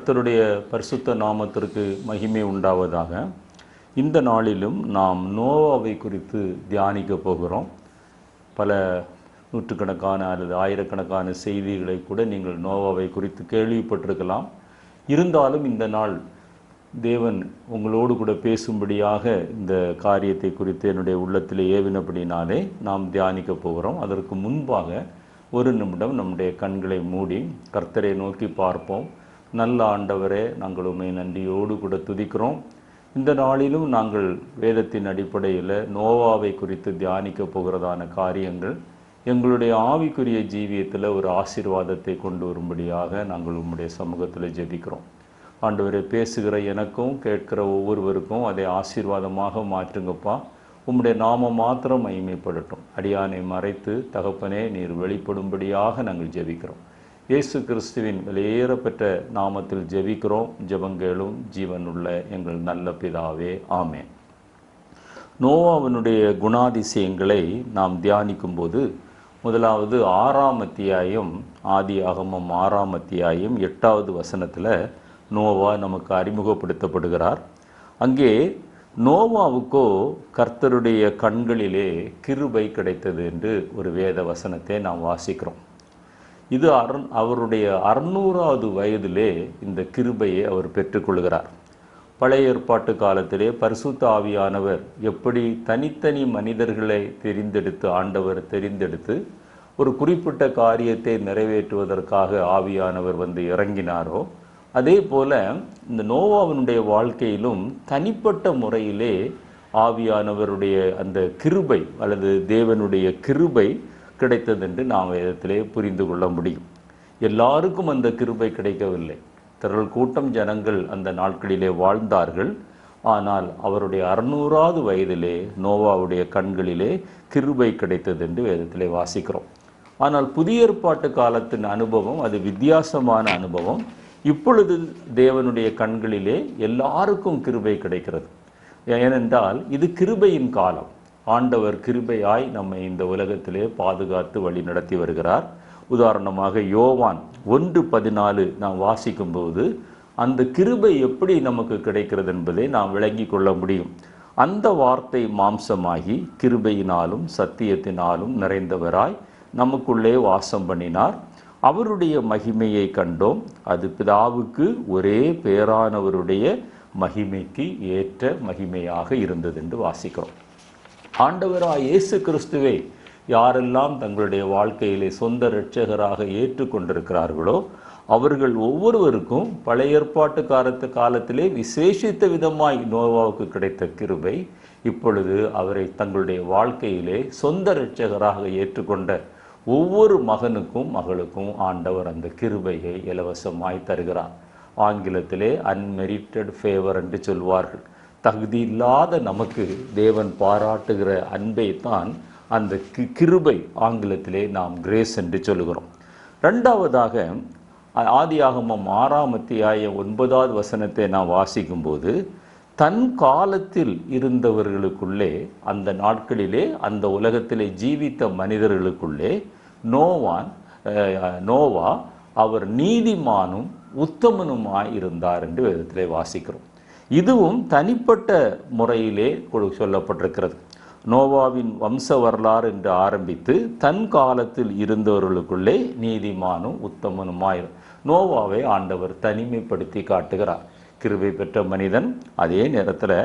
கர்த்தருடைய பரிசுத்த நாமத்திற்கு மகிமை உண்டாவதாக. இந்த நாளிலும் நாம் நோவாவை குறித்து தியானிக்க போகிறோம். பல நூற்றுக்கணக்கான அல்லது ஆயிரக்கணக்கான செய்திகளை கூட நீங்கள் நோவாவை குறித்து கேள்விப்பட்டிருக்கலாம். இருந்தாலும் இந்த நாள் தேவன் உங்களோடு கூட பேசும்படியாக இந்த காரியத்தை குறித்து என்னுடைய உள்ளத்தில் ஏவினபடினாலே நாம் தியானிக்க போகிறோம். அதற்கு முன்பாக ஒரு நிமிடம் நம்முடைய கண்களை மூடி கர்த்தரை நோக்கி பார்ப்போம். நல்ல ஆண்டவரே, நாங்கள் உம்மை நன்றியோடு கூட துதிக்கிறோம். இந்த நாளிலும் நாங்கள் வேதத்தின் அடிப்படையில் நோவாவை குறித்து தியானிக்க போகிறதான காரியங்கள் எங்களுடைய ஆவிக்குரிய ஜீவியத்தில் ஒரு ஆசீர்வாதத்தை கொண்டு வரும்படியாக நாங்கள் உம்முடைய சமூகத்தில் ஜெபிக்கிறோம். ஆண்டவரே, பேசுகிற எனக்கும் கேட்கிற ஒவ்வொருவருக்கும் அதை ஆசீர்வாதமாக மாற்றுங்கப்பா. உம்முடைய நாமம் மாத்திரம் மகிமைப்படட்டும். அடியானை மறைத்து தகப்பனே நீர் வெளிப்படும்படியாக நாங்கள் ஜெபிக்கிறோம். இயேசு கிறிஸ்துவின் வெளியேறப்பெற்ற நாமத்தில் ஜெபிக்கிறோம். ஜெபங்களும் ஜீவனுள்ள எங்கள் நல்ல பிதாவே, ஆமென். நோவாவினுடைய குணாதிசயங்களை நாம் தியானிக்கும்போது முதலாவது 6ஆம் அத்தியாயம், ஆதியாகமம் 6ஆம் அத்தியாயம் 8வது வசனத்தில் நோவா நமக்கு அறிமுகப்படுத்தப்படுகிறார். அங்கே நோவாவுக்கோ கர்த்தருடைய கண்களிலே கிருபை கிடைத்தது என்று ஒரு வேத வசனத்தை நாம் வாசிக்கிறோம். இது அவருடைய 600வது வயதிலே இந்த கிருபையை அவர் பெற்றுக்கொள்கிறார். பழைய ஏற்பாட்டு காலத்திலே பரிசுத்த ஆவியானவர் எப்படி தனித்தனி மனிதர்களை ஆண்டவர் தெரிந்தெடுத்து ஒரு குறிப்பிட்ட காரியத்தை நிறைவேற்றுவதற்காக ஆவியானவர் வந்து இறங்கினாரோ, அதே போல இந்த நோவாவினுடைய வாழ்க்கையிலும் தனிப்பட்ட முறையிலே ஆவியானவருடைய அந்த கிருபை அல்லது தேவனுடைய கிருபை கிடைத்தது என்று நாம் வேதத்திலே புரிந்து கொள்ள முடியும். எல்லாருக்கும் அந்த கிருபை கிடைக்கவில்லை. திரள் கூட்டம் ஜனங்கள் அந்த நாட்களிலே வாழ்ந்தார்கள். ஆனால் அவருடைய 600வது வயதிலே நோவாவுடைய கண்களிலே கிருபை கிடைத்தது என்று வேதத்திலே வாசிக்கிறோம். ஆனால் புதிய ஏற்பாட்டு காலத்தின் அனுபவம் அது வித்தியாசமான அனுபவம். இப்பொழுது தேவனுடைய கண்களிலே எல்லாருக்கும் கிருபை கிடைக்கிறது. ஏனென்றால் இது கிருபையின் காலம். ஆண்டவர் கிருபையாய் நம்மை இந்த உலகத்திலே பாதுகாத்து வழி நடத்தி வருகிறார். உதாரணமாக யோவான் 1:14 நாம் வாசிக்கும்போது அந்த கிருபை எப்படி நமக்கு கிடைக்கிறது என்பதை நாம் விளங்கி கொள்ள முடியும். அந்த வார்த்தை மாம்சமாகி கிருபையினாலும் சத்தியத்தினாலும் நிறைந்தவராய் நமக்குள்ளே வாசம் பண்ணினார். அவருடைய மகிமையை கண்டோம். அது பிதாவுக்கு ஒரே பேரானவருடைய மகிமைக்கு ஏற்ற மகிமையாக இருந்தது என்று வாசிக்கிறோம். ஆண்டவராய் இயேசு கிறிஸ்துவை யாரெல்லாம் தங்களுடைய வாழ்க்கையிலே சொந்த இரட்சகராக ஏற்றுக்கொண்டிருக்கிறார்களோ அவர்கள் ஒவ்வொருவருக்கும் பழைய ஏற்பாட்டு காலத்திலே விசேஷித்த விதமாய் நோவாவுக்கு கிடைத்த கிருபை இப்பொழுது அவரை தங்களுடைய வாழ்க்கையிலே சொந்த இரட்சகராக ஏற்றுக்கொண்ட ஒவ்வொரு மகனுக்கும் மகளுக்கும் ஆண்டவர் அந்த கிருபையை இலவசமாய் தருகிறார். ஆங்கிலத்திலே அன்மெரிட்டட் ஃபேவர் என்று சொல்வார்கள். தகுதி இல்லாத நமக்கு தேவன் பாராட்டுகிற அன்பை தான் அந்த கிருபை ஆங்கிலத்திலே நாம் கிரேஸ் என்று சொல்லுகிறோம். ரெண்டாவதாக ஆதியாகமம் 6ஆம் அத்தியாயம் 9வது வசனத்தை நாம் வாசிக்கும்போது தன் காலத்தில் இருந்தவர்களுக்குள்ளே அந்த நாட்களிலே அந்த உலகத்திலே ஜீவித்த மனிதர்களுக்குள்ளே நோவா அவர் நீதிமானும் உத்தமனுமாய் இருந்தார் என்று வேதத்திலே வாசிக்கிறோம். இதுவும் தனிப்பட்ட முறையிலே சொல்லப்பட்டிருக்கிறது. நோவாவின் வம்ச வரலாறு என்று ஆரம்பித்து தன் காலத்தில் இருந்தவர்களுக்குள்ளே நீதிமானும் உத்தமனுமாய் நோவாவை ஆண்டவர் தனிமைப்படுத்தி காட்டுகிறார். கிருபை பெற்ற மனிதன். அதே நேரத்தில்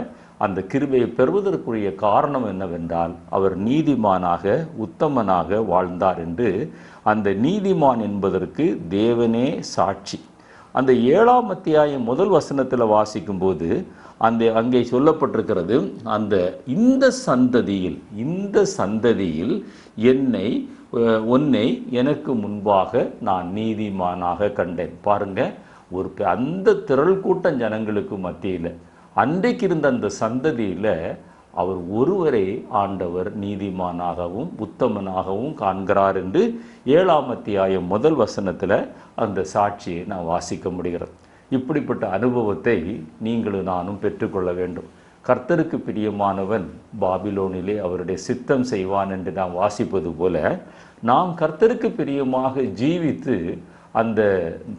அந்த கிருபையை பெறுவதற்குரிய காரணம் என்னவென்றால் அவர் நீதிமானாக உத்தமனாக வாழ்ந்தார் என்று அந்த நீதிமான் என்பதற்கு தேவனே சாட்சி. அந்த 7ஆம் அத்தியாயம் 1 வசனத்தில் வாசிக்கும்போது அங்கே சொல்லப்பட்டிருக்கிறது, இந்த சந்ததியில் உன்னை எனக்கு முன்பாக நான் நீதிமானாக கண்டேன். பாருங்க, அந்த திரள் கூட்டம் ஜனங்களுக்கு மத்தியில் அன்றைக்கு இருந்த அந்த சந்ததியில் அவர் ஒருவரை ஆண்டவர் நீதிமானாகவும் உத்தமனாகவும் காண்கிறார் என்று 7ஆம் அத்தியாயம் 1 வசனத்தில் அந்த சாட்சியை நான் வாசிக்க முடிகிறது. இப்படிப்பட்ட அனுபவத்தை நீங்களும் நானும் பெற்றுக்கொள்ள வேண்டும். கர்த்தருக்கு பிரியமானவன் பாபிலோனிலே அவருடைய சித்தம் செய்வான் என்று நாம் வாசிப்பது போல நாம் கர்த்தருக்கு பிரியமாக ஜீவித்து அந்த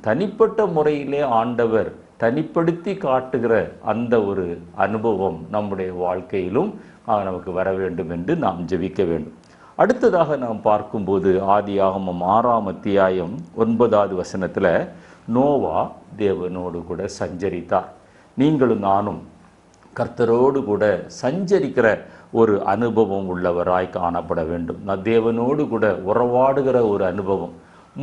தனிப்பட்ட முறையிலே ஆண்டவர் தனிப்படுத்தி காட்டுகிற அந்த ஒரு அனுபவம் நம்முடைய வாழ்க்கையிலும் நமக்கு வர வேண்டும் என்று நாம் ஜெபிக்க வேண்டும். அடுத்ததாக நாம் பார்க்கும்போது ஆதியாகமம் 6ஆம் அத்தியாயம் 9வது வசனத்தில் நோவா தேவனோடு கூட சஞ்சரித்தார். நீங்களும் நானும் கர்த்தரோடு கூட சஞ்சரிக்கிற ஒரு அனுபவம் உள்ளவராய் காணப்பட வேண்டும். தேவனோடு கூட உறவாடுகிற ஒரு அனுபவம்,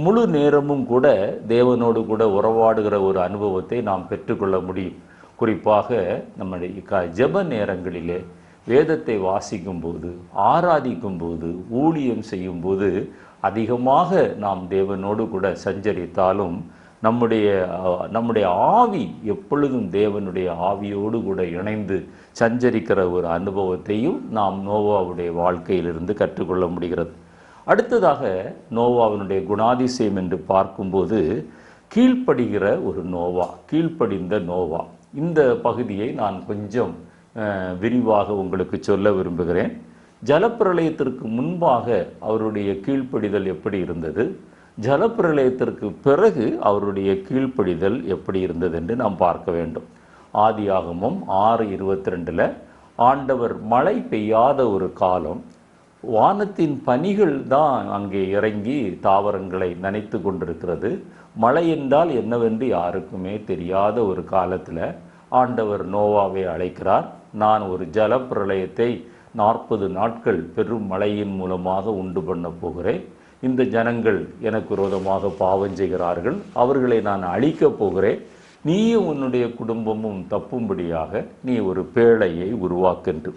முழு நேரமும் கூட தேவனோடு கூட உறவாடுகிற ஒரு அனுபவத்தை நாம் பெற்றுக்கொள்ள முடியும். குறிப்பாக நம்முடைய ஜெப நேரங்களிலே வேதத்தை வாசிக்கும்போது, ஆராதிக்கும்போது, ஊழியம் செய்யும்போது அதிகமாக நாம் தேவனோடு கூட சஞ்சரித்தாலும் நம்முடைய ஆவி எப்பொழுதும் தேவனுடைய ஆவியோடு கூட இணைந்து சஞ்சரிக்கிற ஒரு அனுபவத்தையும் நாம் நோவாவுடைய வாழ்க்கையிலிருந்து கற்றுக்கொள்ள முடிகிறது. அடுத்ததாக நோவாவினுடைய குணாதிசயம் என்று பார்க்கும்போது கீழ்ப்படுகிற ஒரு நோவா, கீழ்ப்படிந்த நோவா. இந்த பகுதியை நான் கொஞ்சம் விரிவாக உங்களுக்கு சொல்ல விரும்புகிறேன். ஜலப்பிரளயத்திற்கு முன்பாக அவருடைய கீழ்ப்படிதல் எப்படி இருந்தது, ஜலப்பிரளயத்திற்கு பிறகு அவருடைய கீழ்ப்படிதல் எப்படி இருந்தது என்று நாம் பார்க்க வேண்டும். ஆதியாகமம் 6:22 ஆண்டவர் மழை பெய்யாத ஒரு காலம், வானத்தின் பனிகள் தான் அங்கே இறங்கி தாவரங்களை நனைத்து கொண்டிருக்கிறது. மழை என்றால் என்னவென்று யாருக்குமே தெரியாத ஒரு காலத்தில் ஆண்டவர் நோவாவை அழைக்கிறார். நான் ஒரு ஜலப்பிரளயத்தை 40 நாட்கள் பெரும் மழையின் மூலமாக உண்டு பண்ண போகிறேன். இந்த ஜனங்கள் எனக்கு விரோதமாக பாவம் செய்கிறார்கள், அவர்களை நான் அழிக்கப் போகிறேன். நீயும் உன்னுடைய குடும்பமும் தப்பும்படியாக நீ ஒரு பேழையை உருவாக்கின்று.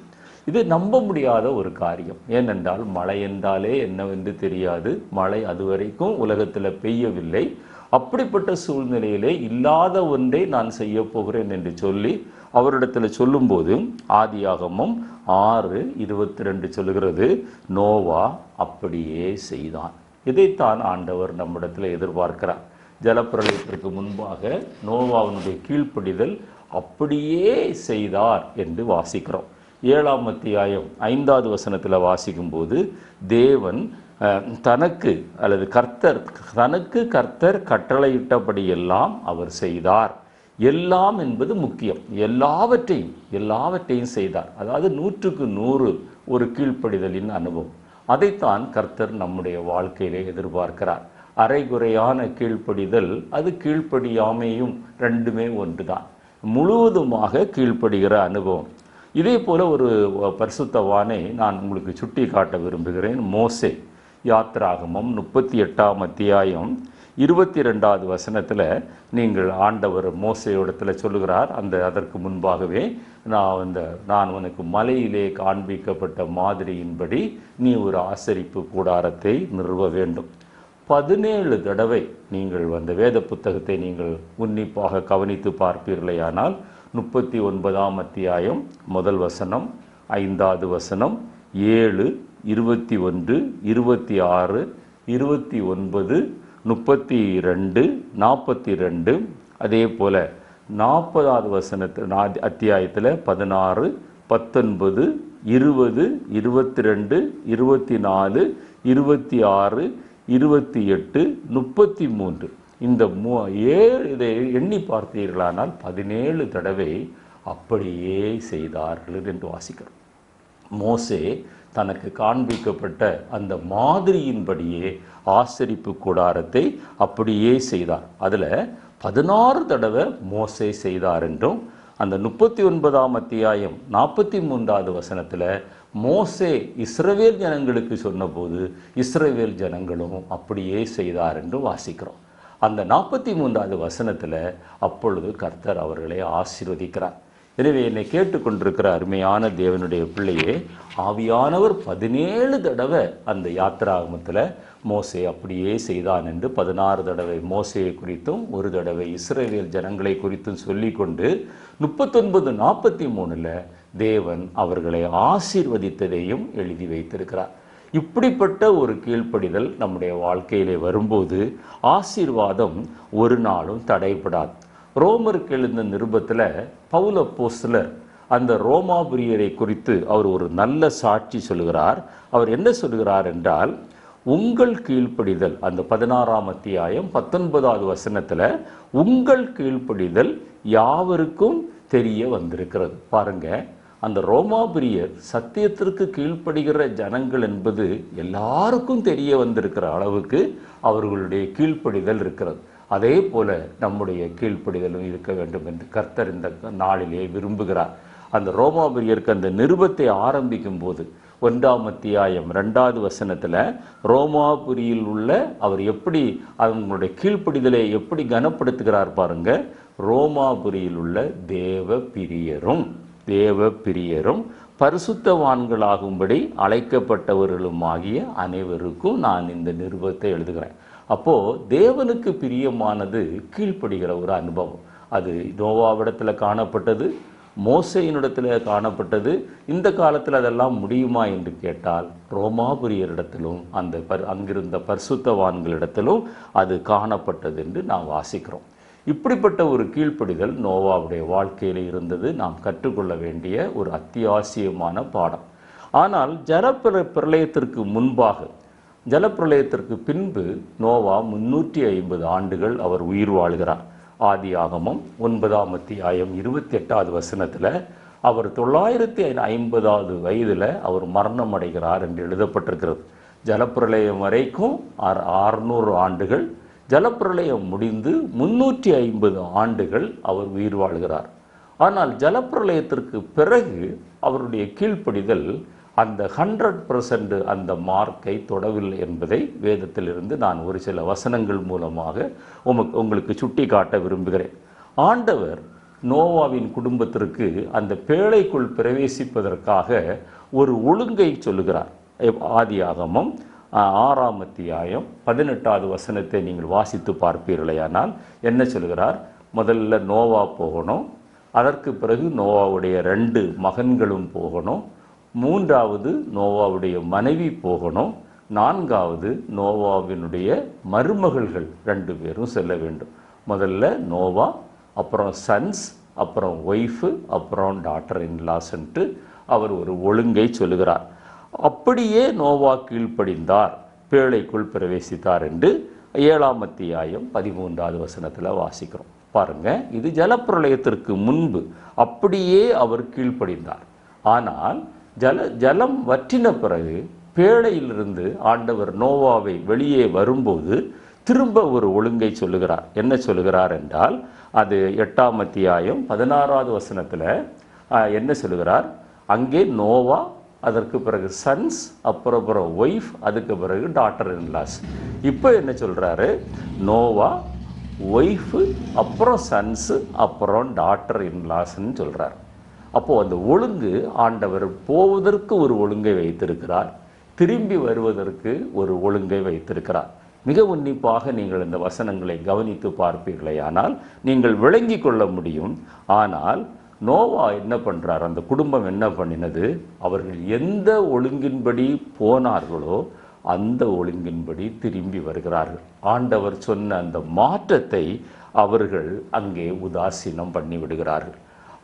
இது நம்ப முடியாத ஒரு காரியம். ஏனென்றால் மழை என்றாலே என்னவென்று தெரியாது, மழை அதுவரைக்கும் உலகத்தில் பெய்யவில்லை. அப்படிப்பட்ட சூழ்நிலையிலே இல்லாத ஒன்றை நான் செய்ய போகிறேன் என்று சொல்லி அவரிடத்தில் சொல்லும்போது ஆதியாகமம் 6:22 சொல்லுகிறது, நோவா அப்படியே செய்தான். இதைத்தான் ஆண்டவர் நம்மிடத்தில் எதிர்பார்க்கிறார். ஜலப்பிரளயத்திற்கு முன்பாக நோவாவினுடைய கீழ்ப்படிதல் அப்படியே செய்தார் என்று வாசிக்கிறோம். 7ஆம் அத்தியாயம் 5வது வசனத்தில் வாசிக்கும்போது தேவன் தனக்கு கர்த்தர் கட்டளையிட்டபடியெல்லாம் அவர் செய்தார். எல்லாம் என்பது முக்கியம். எல்லாவற்றையும் செய்தார். அதாவது 100க்கு 100 ஒரு கீழ்ப்படிதலின் அனுபவம். அதைத்தான் கர்த்தர் நம்முடைய வாழ்க்கையிலே எதிர்பார்க்கிறார். அரைகுறையான கீழ்ப்படிதல், அது கீழ்ப்படியாமையும் ரெண்டுமே ஒன்றுதான். முழுவதுமாக கீழ்ப்படுகிற அனுபவம். இதே போல ஒரு பரிசுத்தவானை நான் உங்களுக்கு சுட்டி காட்ட விரும்புகிறேன். மோசே. யாத்திராகமம் 38ஆம் அத்தியாயம் 22வது வசனத்தில் நீங்கள் ஆண்டவர் மோசேயோடத்தில் சொல்லுகிறார், அதற்கு முன்பாகவே நான் உனக்கு மலையிலே காண்பிக்கப்பட்ட மாதிரியின்படி நீ ஒரு ஆசரிப்பு கூடாரத்தை நிறுவ வேண்டும். 17 தடவை நீங்கள் அந்த வேத புத்தகத்தை நீங்கள் உன்னிப்பாக கவனித்து பார்ப்பீர்களேயானால் 39ஆம் அத்தியாயம் 1 வசனம், 5வது வசனம், 7, 21, 26, 29, 32, 42, அதே போல் 40வது வசனத்தில் அத்தியாயத்தில் 16, 19, 20, 22, 24, 26, 28, 33 இந்த 7 இதை எண்ணி பார்த்தீர்களானால் 17 தடவை அப்படியே செய்தார்கள் என்று வாசிக்கிறோம். மோசே தனக்கு காண்பிக்கப்பட்ட அந்த மாதிரியின்படியே ஆசரிப்பு கூடாரத்தை அப்படியே செய்தார். அதில் 16 தடவை மோசே செய்தார் என்றும், அந்த 39ஆம் அத்தியாயம் 43வது வசனத்தில் மோசே இஸ்ரவேல் ஜனங்களுக்கு சொன்னபோது இஸ்ரவேல் ஜனங்களும் அப்படியே செய்தார் என்று வாசிக்கிறோம். அந்த 43வது வசனத்தில் அப்பொழுது கர்த்தர் அவர்களை ஆசீர்வதிக்கிறார். எனவே என்னை கேட்டுக்கொண்டிருக்கிற அருமையான தேவனுடைய பிள்ளையே, ஆவியானவர் 17 தடவை அந்த யாத்திராகமத்தில் மோசே அப்படியே செய்தான் என்று 16 தடவை மோசேயை குறித்தும் 1 தடவை இஸ்ரவேல் ஜனங்களை குறித்தும் சொல்லிக்கொண்டு 39:43 தேவன் அவர்களை ஆசீர்வதித்ததையும் எழுதி வைத்திருக்கிறார். இப்படிப்பட்ட ஒரு கீழ்ப்படிதல் நம்முடைய வாழ்க்கையிலே வரும்போது ஆசீர்வாதம் ஒரு நாளும் தடைபடாது. ரோமருக்கு எழுந்த நிருபத்தில் பவுல் அப்போஸ்தலர் அந்த ரோமாபுரியரை குறித்து அவர் ஒரு நல்ல சாட்சி சொல்கிறார். அவர் என்ன சொல்கிறார் என்றால், உங்கள் கீழ்ப்படிதல், அந்த 16ஆம் அத்தியாயம் 19வது வசனத்தில் உங்கள் கீழ்ப்படிதல் யாவருக்கும் தெரிய வந்திருக்கிறது. பாருங்க, அந்த ரோமாபுரியர் சத்தியத்திற்கு கீழ்ப்படுகிற ஜனங்கள் என்பது எல்லாருக்கும் தெரிய வந்திருக்கிற அளவுக்கு அவர்களுடைய கீழ்ப்படிதல் இருக்கிறது. அதே போல நம்முடைய கீழ்ப்படிதலும் இருக்க வேண்டும் என்று கர்த்தர் இந்த நாளிலே விரும்புகிறார். அந்த ரோமாபுரியருக்கு அந்த நிருபத்தை ஆரம்பிக்கும் போது 1ஆம் அத்தியாயம் 2வது வசனத்தில் ரோமாபுரியில் உள்ள அவர் எப்படி அவங்களுடைய கீழ்ப்படிதலை எப்படி கனப்படுத்துகிறார் பாருங்க. ரோமாபுரியில் உள்ள தேவ பிரியரும் பரிசுத்தவான்களாகும்படி அழைக்கப்பட்டவர்களுமாகிய அனைவருக்கும் நான் இந்த நிருபத்தை எழுதுகிறேன். அப்போ தேவனுக்கு பிரியமானது கீழ்ப்படுகிற ஒரு அனுபவம். அது நோவாவிடத்தில் காணப்பட்டது, மோசேயினிடத்தில் காணப்பட்டது. இந்த காலத்தில் அதெல்லாம் முடியுமா என்று கேட்டால் ரோமாபுரியரிடத்திலும் அங்கிருந்த பரிசுத்தவான்களிடத்திலும் அது காணப்பட்டது என்று நாம் வாசிக்கிறோம். இப்படிப்பட்ட ஒரு கீழ்ப்படிதல் நோவாவுடைய வாழ்க்கையில் இருந்தது. நாம் கற்றுக்கொள்ள வேண்டிய ஒரு அத்தியாவசியமான பாடம். ஆனால் ஜலப்பிரளயத்திற்கு முன்பாக, ஜலப்பிரளயத்திற்கு பின்பு நோவா 350 ஆண்டுகள் அவர் உயிர் வாழ்கிறார். ஆதியாகமம் 9ஆம் அத்தியாயம் 28வது வசனத்தில் அவர் 950வது வயதில் அவர் மரணம் அடைகிறார் என்று எழுதப்பட்டிருக்கிறது. ஜலப்பிரளயம் வரைக்கும் 600 ஆண்டுகள், ஜலப்பிரளயம் முடிந்து 350 ஆண்டுகள் அவர் உயிர் வாழ்கிறார். ஆனால் ஜலப்பிரளயத்திற்கு பிறகு அவருடைய கீழ்ப்படிதல் அந்த 100% அந்த மார்க்கை தொடவில்லை என்பதை வேதத்திலிருந்து நான் ஒரு சில வசனங்கள் மூலமாக உங்களுக்கு சுட்டி காட்ட விரும்புகிறேன். ஆண்டவர் நோவாவின் குடும்பத்திற்கு அந்த பேழைக்குள் பிரவேசிப்பதற்காக ஒரு ஒழுங்கை சொல்லுகிறார். ஆதியாகமம் 6ஆம் அத்தியாயம் 18வது வசனத்தை நீங்கள் வாசித்து பார்ப்பீர்களேயானால் என்ன சொல்கிறார்? முதல்ல நோவா போகணும், அதற்கு பிறகு நோவாவுடைய 2 மகன்களும் போகணும், 3வது நோவாவுடைய மனைவி போகணும், 4வது நோவாவினுடைய மருமகள்கள் 2 பேரும் செல்ல வேண்டும். முதல்ல நோவா, அப்புறம் சன்ஸ், அப்புறம் ஒய்ஃபு, அப்புறம் டாட்டர் இன்லாஸ்ன்ட்டு அவர் ஒரு ஒழுங்கை சொல்லுகிறார். அப்படியே நோவா கீழ்ப்படிந்தார், பேழைக்குள் பிரவேசித்தார் என்று 7ஆம் அத்தியாயம் 13வது வசனத்தில் வாசிக்கிறோம். பாருங்க, இது ஜலப்பிரளயத்திற்கு முன்பு அப்படியே அவர் கீழ்ப்படிந்தார். ஆனால் ஜலம் வற்றின பிறகு பேழையிலிருந்து ஆண்டவர் நோவாவை வெளியே வரும்போது திரும்ப ஒரு ஒழுங்கை சொல்லுகிறார். என்ன சொல்லுகிறார் என்றால், அது 8ஆம் அத்தியாயம் 16வது வசனத்தில் என்ன சொல்லுகிறார்? அங்கே நோவா, அதற்கு பிறகு சன்ஸ், அப்புறம் ஒய்ஃப், அதுக்கு பிறகு டாட்டர் இன்லாஸ். இப்போ என்ன சொல்கிறாரு? நோவா, ஒய்ஃபு, அப்புறம் சன்ஸு, அப்புறம் டாட்டர் இன்லாஸ்ன்னு சொல்கிறார். அப்போது அந்த ஒழுங்கு ஆண்டவர் போவதற்கு ஒரு ஒழுங்கை வைத்திருக்கிறார், திரும்பி வருவதற்கு ஒரு ஒழுங்கை வைத்திருக்கிறார். மிக உன்னிப்பாக நீங்கள் இந்த வசனங்களை கவனித்து பார்ப்பீர்களேயானால் நீங்கள் விளங்கி கொள்ள முடியும். ஆனால் நோவா என்ன பண்ணுறார்? அந்த குடும்பம் என்ன பண்ணினது? அவர்கள் எந்த ஒழுங்கின்படி போனார்களோ அந்த ஒழுங்கின்படி திரும்பி வருகிறார்கள். ஆண்டவர் சொன்ன அந்த மாற்றத்தை அவர்கள் அங்கே உதாசீனம் பண்ணி விடுகிறார்கள்.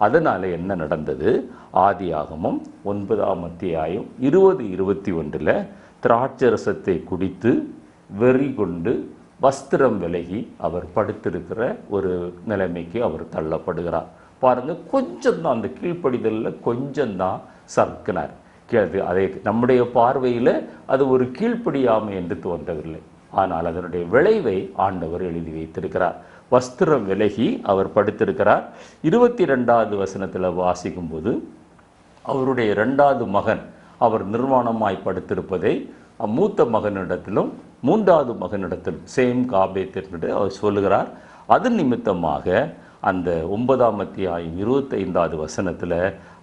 அதனால் என்ன நடந்தது? ஆதியாகமம் 9ஆம் அத்தியாயம் 20-21 திராட்சரசத்தை குடித்து வெறி கொண்டு வஸ்திரம் விலகி அவர் படுத்திருக்கிற ஒரு நிலைமைக்கு அவர் தள்ளப்படுகிறார். பாருங்கள், கொஞ்சம்தான் அந்த கீழ்ப்படிதலில் கொஞ்சம்தான் சறுக்கினார். அதை நம்முடைய பார்வையில் அது ஒரு கீழ்ப்படியாமை என்று தோன்றவில்லை. ஆனால் அதனுடைய விளைவை ஆண்டவர் எழுதி வைத்திருக்கிறார். வஸ்திரம் விலகி அவர் படுத்திருக்கிறார். 22வது வசனத்தில் வாசிக்கும்போது அவருடைய 2வது மகன் அவர் நிர்வாணமாய் படுத்திருப்பதை மூத்த மகனிடத்திலும் 3வது மகனிடத்திலும் சேம் காபேத் என்று அவர் சொல்லுகிறார். அது நிமித்தமாக அந்த 9ஆம் அத்தியாயம் 25வது வசனத்தில்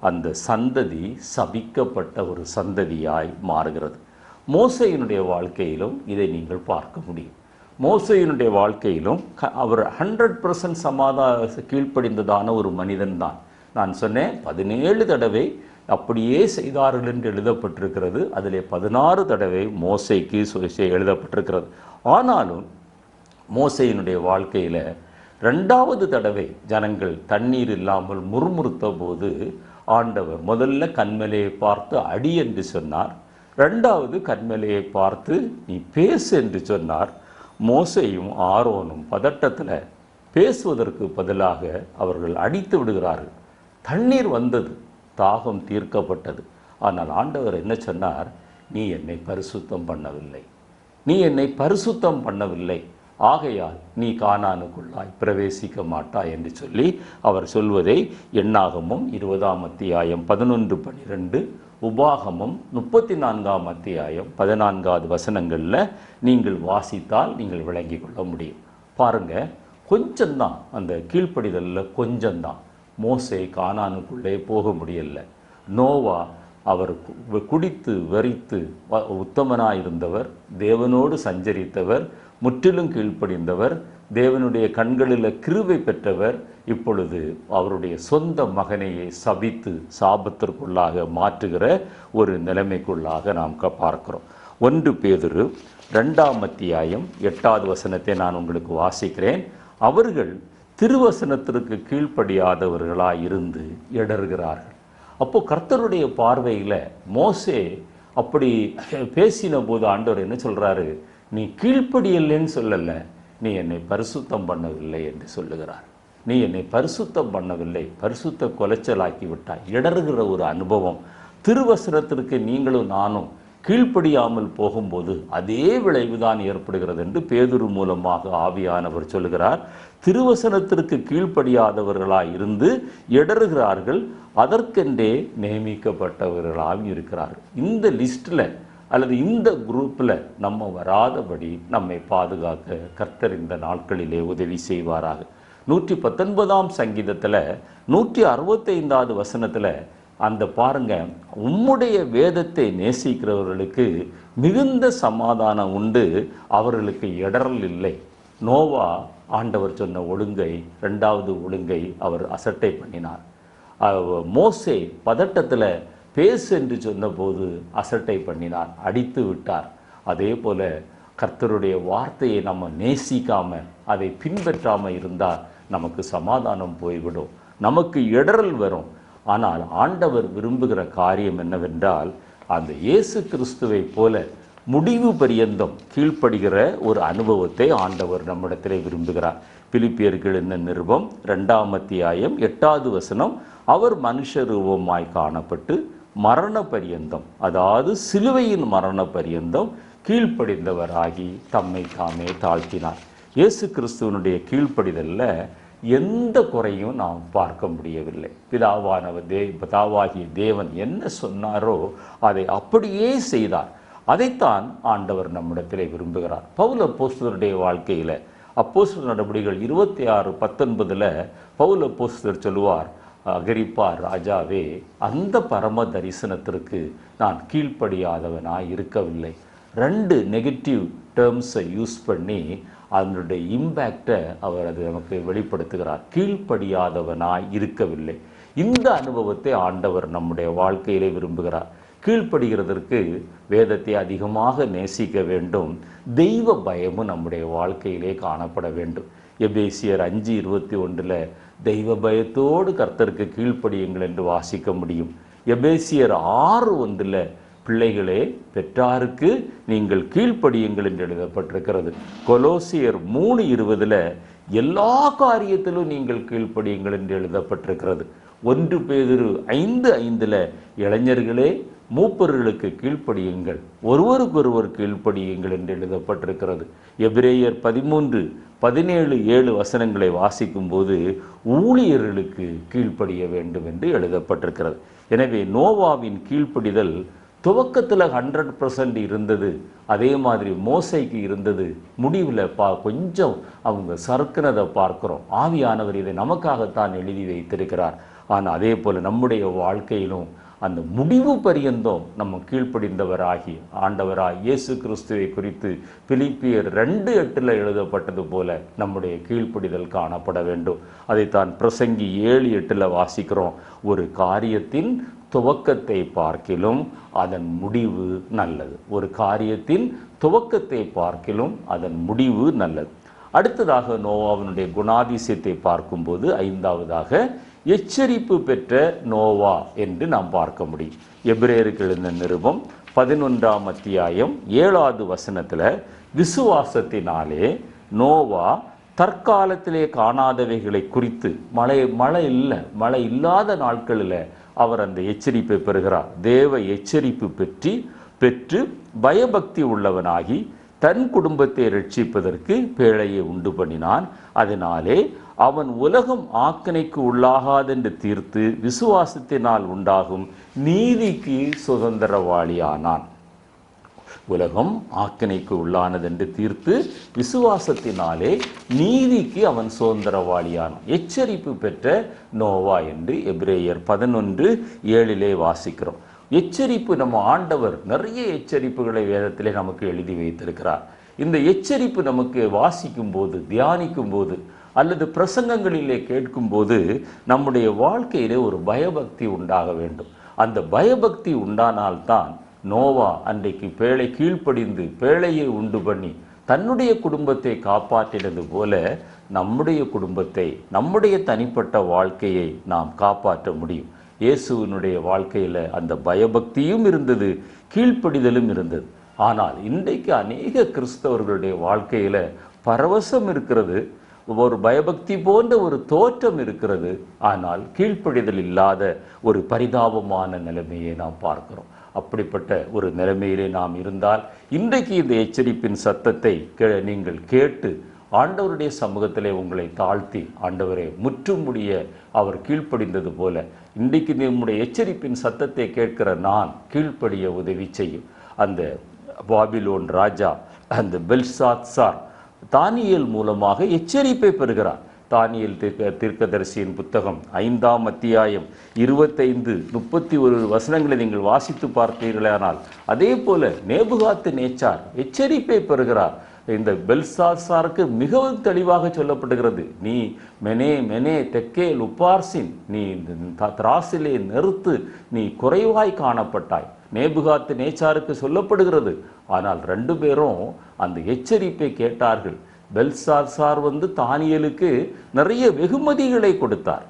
அந்த சந்ததி சபிக்கப்பட்ட ஒரு சந்ததியாய் மாறுகிறது. மோசேயினுடைய வாழ்க்கையிலும் இதை நீங்கள் பார்க்க முடியும். மோசேயினுடைய வாழ்க்கையிலும் அவர் 100% கீழ்ப்படிந்ததான ஒரு மனிதன் தான். நான் சொன்னேன், 17 தடவை அப்படியே செய்தார்கள் என்று எழுதப்பட்டிருக்கிறது. அதில் 16 தடவை மோசேக்கு எழுதப்பட்டிருக்கிறது. ஆனாலும் மோசேயினுடைய வாழ்க்கையில் 2வது தடவை ஜனங்கள் தண்ணீர் இல்லாமல் முறுமுறுத்த போது ஆண்டவர் முதல்ல கண்மலையை பார்த்து அடி என்று சொன்னார். இரண்டாவது கன்மலையை பார்த்து நீ பேசு என்று சொன்னார். மோசேயும் ஆரோனும் பதட்டத்தில் பேசுவதற்கு பதிலாக அவர்கள் அடித்து விடுகிறார்கள். தண்ணீர் வந்தது, தாகம் தீர்க்கப்பட்டது. ஆனால் ஆண்டவர் என்ன சொன்னார்? நீ என்னை பரிசுத்தம் பண்ணவில்லை, நீ என்னை பரிசுத்தம் பண்ணவில்லை, ஆகையால் நீ கானானுக்குள்ளாய் பிரவேசிக்க மாட்டாய் என்று சொல்லி அவர் சொல்வதை எண்ணாகமம் 20ஆம் அத்தியாயம் 11-12, உபாகமம் 34ஆம் அத்தியாயம் 14வது வசனங்களில் நீங்கள் வாசித்தால் நீங்கள் விளங்கி கொள்ள முடியும். பாருங்க, கொஞ்சம்தான் அந்த கீழ்ப்படிதலில் கொஞ்சம்தான். மோசே கானானுக்குள்ளே போக முடியல. நோவா அவர் குடித்து வெறித்து உத்தமனாயிருந்தவர், தேவனோடு சஞ்சரித்தவர், முற்றிலும் கீழ்ப்படிந்தவர், தேவனுடைய கண்களில் கிருபை பெற்றவர், இப்பொழுது அவருடைய சொந்த மகனையே சபித்து சாபத்திற்குள்ளாக மாற்றுகிற ஒரு நிலைமைக்குள்ளாக நாம் பார்க்கிறோம். 1 பேதுரு 2ஆம் அத்தியாயம் 8வது வசனத்தை நான் உங்களுக்கு வாசிக்கிறேன். அவர்கள் திருவசனத்திற்கு கீழ்ப்படியாதவர்களாக இருந்து இடறுகிறார்கள். அப்போ கர்த்தருடைய பார்வையில் மோசே அப்படி பேசின போது ஆண்டவர் என்ன சொல்கிறாரு? நீ கீழ்ப்படியல்லைன்னு சொல்லலை, நீ என்னை பரிசுத்தம் பண்ணவில்லை என்று சொல்லுகிறார். நீ என்னை பரிசுத்தம் பண்ணவில்லை, பரிசுத்த கொலைச்சலாக்கி விட்டாய். இடறுகிற ஒரு அனுபவம். திருவசனத்திற்கு நீங்களும் நானும் கீழ்ப்படியாமல் போகும்போது அதே விளைவுதான் ஏற்படுகிறது என்று பேதுரு மூலமாக ஆவியானவர் சொல்கிறார். திருவசனத்திற்கு கீழ்ப்படியாதவர்களாய் இருந்து இடறுகிறார்கள், அதற்கென்றே நியமிக்கப்பட்டவர்களாக இருக்கிறார்கள். இந்த லிஸ்டில் அல்லது இந்த குரூப்பில் நம்ம வராதபடி நம்மை பாதுகாக்க கர்த்தர் இந்த நாட்களிலே உதவி செய்வாராக. 119ஆம் சங்கீதத்தில் 165வது வசனத்தில் அந்த பாருங்க, உம்முடைய வேதத்தை நேசிக்கிறவர்களுக்கு மிகுந்த சமாதானம் உண்டு, அவர்களுக்கு இடரல் இல்லை. நோவா ஆண்டவர் சொன்ன ஒழுங்கை, 2வது ஒழுங்கை அவர் அசட்டை பண்ணினார். மோசே பதட்டத்தில் பேசு என்று சொன்னபோது அசட்டை பண்ணினார், அடித்து விட்டார். அதே போல கர்த்தருடைய வார்த்தையை நம்ம நேசிக்காமல் அதை பின்பற்றாமல் இருந்தால் நமக்கு சமாதானம் போய்விடும், நமக்கு இடரல் வரும். ஆனால் ஆண்டவர் விரும்புகிற காரியம் என்னவென்றால், அந்த இயேசு கிறிஸ்துவை போல முடிவு பரியந்தம் கீழ்ப்படுகிற ஒரு அனுபவத்தை ஆண்டவர் நம்மிடத்திலே விரும்புகிறார். பிலிப்பியருக்கு எழுதின நிருபம் 2ஆம் அத்தியாயம் 8வது வசனம், அவர் மனுஷ ரூபமாய் காணப்பட்டு மரண பரியந்தம், அதாவது சிலுவையின் மரண பரியந்தம் கீழ்ப்படிந்தவராகி தம்மை தாமே தாழ்த்தினார். இயேசு கிறிஸ்துவனுடைய கீழ்ப்படிதலில் எந்த குறையும் நாம் பார்க்க முடியவில்லை. பிதாவாகிய தேவன் என்ன சொன்னாரோ அதை அப்படியே செய்தார். அதைத்தான் ஆண்டவர் நம்மிடத்திலே விரும்புகிறார். பவுல் அப்போஸ்தலருடைய வாழ்க்கையில் அப்போஸ்தலர் நடபடிகள் 26:19 பவுல் அப்போஸ்தலர் சொல்லுவார், அகிரிப்பா ராஜாவே, அந்த பரம தரிசனத்திற்கு நான் கீழ்ப்படியாதவனாய் இருக்கவில்லை. 2 நெகட்டிவ் டேர்ம்ஸை யூஸ் பண்ணி அதனுடைய இம்பேக்டை அவர் அது நமக்கு வெளிப்படுத்துகிறார். கீழ்ப்படியாதவனாய் இருக்கவில்லை. இந்த அனுபவத்தை ஆண்டவர் நம்முடைய வாழ்க்கையிலே விரும்புகிறார். கீழ்ப்படுகிறதற்கு வேதத்தை அதிகமாக நேசிக்க வேண்டும், தெய்வ பயமும் நம்முடைய வாழ்க்கையிலே காணப்பட வேண்டும். எபேசியர் 5:21 தெய்வ பயத்தோடு கர்த்தருக்கு கீழ்ப்படியுங்கள் என்று வாசிக்க முடியும். எபேசியர் 6:1 பிள்ளைகளே, பெற்றாருக்கு நீங்கள் கீழ்ப்படியுங்கள் என்று எழுதப்பட்டிருக்கிறது. கொலோசியர் 3:20 எல்லா காரியத்திலும் நீங்கள் கீழ்ப்படியுங்கள் என்று எழுதப்பட்டிருக்கிறது. 1 பேதுரு 5:5 இளைஞர்களே, மூப்பர்களுக்கு கீழ்ப்படியுங்கள், ஒருவருக்கொருவர் கீழ்ப்படியுங்கள் என்று எழுதப்பட்டிருக்கிறது. எபிரேயர் 13:17 வசனங்களை வாசிக்கும் போது ஊழியர்களுக்கு கீழ்ப்படிய வேண்டும் என்று எழுதப்பட்டிருக்கிறது. எனவே நோவாவின் கீழ்ப்படிதல் துவக்கத்தில் 100% இருந்தது. அதே மாதிரி மோசைக்கு இருந்தது. முடிவில் கொஞ்சம் அவங்க சறுக்குனதை பார்க்கிறோம். ஆவியானவர் இதை நமக்காகத்தான் எழுதி வைத்திருக்கிறார். ஆனால் அதே போல் நம்முடைய வாழ்க்கையிலும் அந்த முடிவு பரியந்தம் நம்ம கீழ்ப்படிந்தவராகி ஆண்டவராய் இயேசு கிறிஸ்துவை குறித்து பிலிப்பியர் 2:8 எழுதப்பட்டது போல நம்முடைய கீழ்ப்படிதல் காணப்பட வேண்டும். அதைத்தான் பிரசங்கி 7:8 வாசிக்கிறோம். ஒரு காரியத்தின் துவக்கத்தை பார்க்கிலும் அதன் முடிவு நல்லது. ஒரு காரியத்தின் துவக்கத்தை பார்க்கிலும் அதன் முடிவு நல்லது. அடுத்ததாக நோவாவினுடைய குணாதிசயத்தை பார்க்கும்போது 5வதாக எச்சரிப்பு பெற்ற நோவா என்று நாம் பார்க்க முடியும். எபிரேயருக்கு எழுதின நிருபம் 11ஆம் அத்தியாயம் 7வது வசனத்தில், விசுவாசத்தினாலே நோவா தற்காலத்திலே காணாதவைகளை குறித்து, மழை இல்லாத நாட்களில் அவர் அந்த எச்சரிப்பை பெறுகிறார். தேவ எச்சரிப்பு பெற்று பயபக்தி உள்ளவனாகி தன் குடும்பத்தை ரட்சிப்பதற்கு பேழையை உண்டு பண்ணினான். அதனாலே அவன் உலகம் ஆக்கினைக்கு உள்ளாகாதென்று தீர்த்து விசுவாசத்தினால் உண்டாகும் நீதிக்கு சுதந்திரவாளியானான். உலகம் ஆக்கினைக்கு உள்ளானதென்று தீர்த்து விசுவாசத்தினாலே நீதிக்கு அவன் சுதந்திரவாளியானான். எச்சரிப்பு பெற்ற நோவா என்று எபிரேயர் 11:7 வாசிக்கிறோம். எச்சரிப்பு, நம்ம ஆண்டவர் நிறைய எச்சரிப்புகளை வேதத்திலே நமக்கு எழுதி வைத்திருக்கிறார். இந்த எச்சரிப்பு நமக்கு வாசிக்கும் போது, தியானிக்கும் போது, அல்லது பிரசங்கங்களிலே கேட்கும்போது நம்முடைய வாழ்க்கையிலே ஒரு பயபக்தி உண்டாக வேண்டும். அந்த பயபக்தி உண்டானால்தான் நோவா அன்றைக்கு பேழை கீழ்ப்படிந்து பேழையை உண்டு பண்ணி தன்னுடைய குடும்பத்தை காப்பாற்றினது போல நம்முடைய குடும்பத்தை, நம்முடைய தனிப்பட்ட வாழ்க்கையை நாம் காப்பாற்ற முடியும். இயேசுவினுடைய வாழ்க்கையில் அந்த பயபக்தியும் இருந்தது, கீழ்ப்படிதலும் இருந்தது. ஆனால் இன்றைக்கு அநேக கிறிஸ்தவர்களுடைய வாழ்க்கையில் பரவசம் இருக்கிறது, ஒரு பயபக்தி போன்ற ஒரு தோற்றம் இருக்கிறது, ஆனால் கீழ்ப்படிதல் இல்லாத ஒரு பரிதாபமான நிலைமையை நாம் பார்க்கிறோம். அப்படிப்பட்ட ஒரு நிலைமையிலே நாம் இருந்தால் இன்றைக்கு இந்த எச்சரிப்பின் சத்தத்தை நீங்கள் கேட்டு ஆண்டவருடைய சமூகத்திலே உங்களை தாழ்த்தி, ஆண்டவரே முற்றும் முடிய அவர் கீழ்ப்படிந்தது போல இன்றைக்கு நம்முடைய எச்சரிப்பின் சத்தத்தை கேட்கிற நான் கீழ்ப்படிய உதவி செய்யும். அந்த பாபிலோன் ராஜா, அந்த பெல்சாத்சார் தானியேல் மூலமாக எச்சரிப்பை பெறுகிறார். தானியேல் தீர்க்கதரிசியின் புத்தகம் 5ஆம் அத்தியாயம் 25-31 வசனங்களை நீங்கள் வாசித்து பார்த்தீர்களானால், அதே போல நேபுகாத்து நேச்சார் எச்சரிப்பை பெறுகிறார். இந்த பெல்சாத்சாருக்கு மிகவும் தெளிவாக சொல்லப்படுகிறது, நீ மெனே தெக்கே லுப்பார்சின், நீ திராசிலே நிறுத்து, நீ குறைவாய் காணப்பட்டாய். நேபுகாத்து நேச்சாருக்கு சொல்லப்படுகிறது. ஆனால் 2 பேரும் அந்த எச்சரிப்பை கேட்டார்கள். பெல்சாத்சார் தானியேலுக்கு நிறைய வெகுமதிகளை கொடுத்தார்,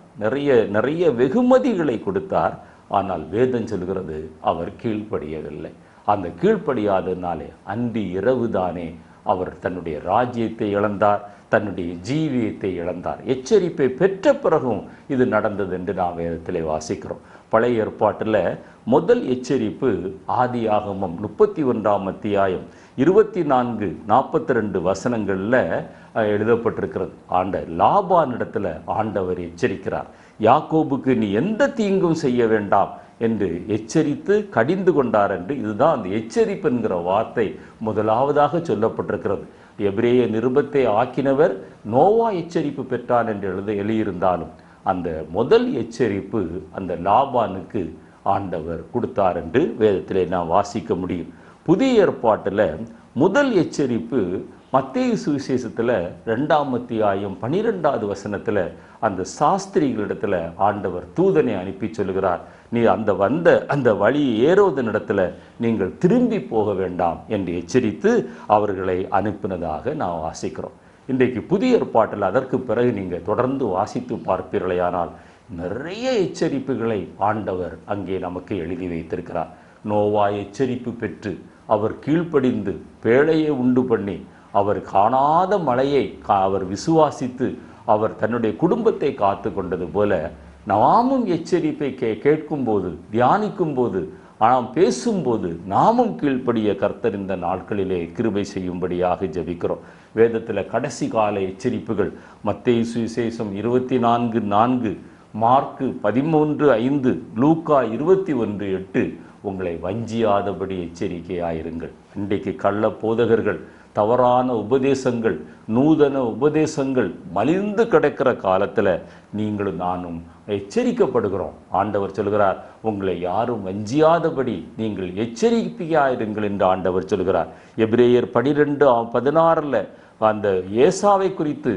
நிறைய வெகுமதிகளை கொடுத்தார். ஆனால் வேதம் சொல்கிறது அவர் கீழ்ப்படியவில்லை. அந்த கீழ்ப்படியாதனாலே அன்றி இரவுதானே அவர் தன்னுடைய ராஜ்யத்தை இழந்தார், தன்னுடைய ஜீவியத்தை இழந்தார். எச்சரிப்பை பெற்ற பிறகும் இது நடந்தது என்று நாம் வேதத்திலே வாசிக்கிறோம். பழைய ஏற்பாட்டில் முதல் எச்சரிப்பு ஆதியாகமம் 31ஆம் அத்தியாயம் 24-42 வசனங்களில் எழுதப்பட்டிருக்கிறது. லாபானிடத்தில் ஆண்டவர் எச்சரிக்கிறார், யாக்கோபுக்கு நீ எந்த தீங்கும் செய்ய வேண்டாம் என்று எச்சரித்து கடிந்து கொண்டார் என்று. இதுதான் அந்த எச்சரிப்பு என்கிற வார்த்தை முதலாவதாக சொல்லப்பட்டிருக்கிறது. எபிரேய நிருபத்தை ஆக்கினவர் நோவா எச்சரிப்பு பெற்றான் என்று எழுதியிருந்தாலும் அந்த முதல் எச்சரிப்பு அந்த லாபானுக்கு ஆண்டவர் கொடுத்தார் என்று வேதத்திலே நாம் வாசிக்க முடியும். புதிய ஏற்பாட்டில் முதல் எச்சரிப்பு மத்தேயு சுவிசேஷத்தில் 2ஆம் அத்தியாயம் 12வது வசனத்தில் அந்த சாஸ்திரிகளிடத்தில் ஆண்டவர் தூதனை அனுப்பி சொல்கிறார், நீ அந்த வழி ஏரோதனிடத்தில் நீங்கள் திரும்பி போக வேண்டாம் என்று எச்சரித்து அவர்களை அனுப்பினதாக நாம் வாசிக்கிறோம். இன்றைக்கு புதிய ஏற்பாட்டில் அதற்கு பிறகு நீங்கள் தொடர்ந்து வாசித்து பார்ப்பீர்களேயானால் நிறைய எச்சரிப்புகளை ஆண்டவர் அங்கே நமக்கு எழுதி வைத்திருக்கிறார். நோவா எச்சரிப்பு பெற்று அவர் கீழ்ப்படிந்து பேழையை உண்டு பண்ணி அவர் காணாத மழையை அவர் விசுவாசித்து அவர் தன்னுடைய குடும்பத்தை காத்து கொண்டது போல நாமும் எச்சரிப்பை கேட்கும்போது, தியானிக்கும் போது, நாம் பேசும்போது நாமும் கீழ்ப்படிய கர்த்தர் இந்த நாட்களிலே கிருபை செய்யும்படியாக ஜெபிக்கிறோம். வேதத்தில் கடைசி கால எச்சரிப்புகள் மத்தேயு சுவிசேஷம் 24:4, மார்க்கு 13:5, லூக்கா 21:8 உங்களை வஞ்சியாதபடி எச்சரிக்கையாயிருங்கள். இன்றைக்கு கள்ள போதகர்கள், தவறான உபதேசங்கள், நூதன உபதேசங்கள் மலிந்து கிடக்கிற காலத்தில் நீங்களும் நானும் எச்சரிக்கப்படுகிறோம். ஆண்டவர் சொல்கிறார், உங்களை யாரும் வஞ்சியாதபடி நீங்கள் எச்சரிக்கையாயிருங்கள் என்று ஆண்டவர் சொல்கிறார். எபிரேயர் 12:16 அந்த ஏசாவை குறித்து